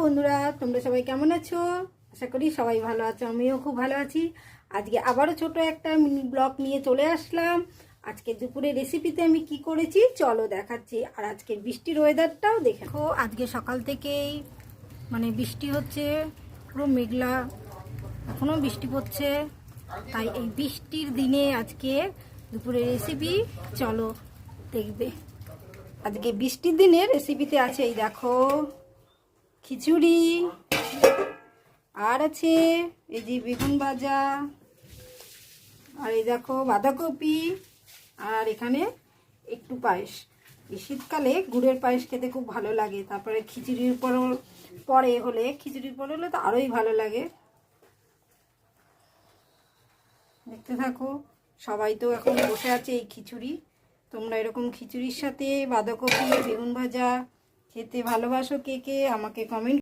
বন্ধুরা, তোমরা সবাই কেমন আছো? আশা করি সবাই ভালো আছো। আমিও খুব ভালো আছি। আজকে আবারও ছোট একটা মিনি ব্লগ নিয়ে চলে আসলাম। আজকে দুপুরে রেসিপিতে আমি কি করেছি চলো দেখাচ্ছি। আর আজকে বৃষ্টির ওয়েদারটাও দেখো। আজকে সকাল থেকেই বৃষ্টি হচ্ছে, পুরো মেঘলা, এখনও বৃষ্টি পড়ছে। তাই এই বৃষ্টির দিনে আজকে দুপুরে রেসিপি চলো দেখবে। আজকে বৃষ্টির দিনে রেসিপিতে আছে এই দেখো খিচুড়ি, আর আছে এই যে বেগুন ভাজা, আর এই দেখো বাঁধাকপি, আর এখানে একটু পায়েস। এই শীতকালে গুড়ের পায়েস খেতে খুব ভালো লাগে। তারপরে খিচুড়ির পরে হলে তো আরোই ভালো লাগে। দেখতে থাকো। সবাই তো এখন বসে আছে এই খিচুড়ি। তোমরা এরকম খিচুড়ির সাথে বাঁধাকপি বেগুন ভাজা খেতে ভালোবাসো কে কে? আমাকে কমেন্ট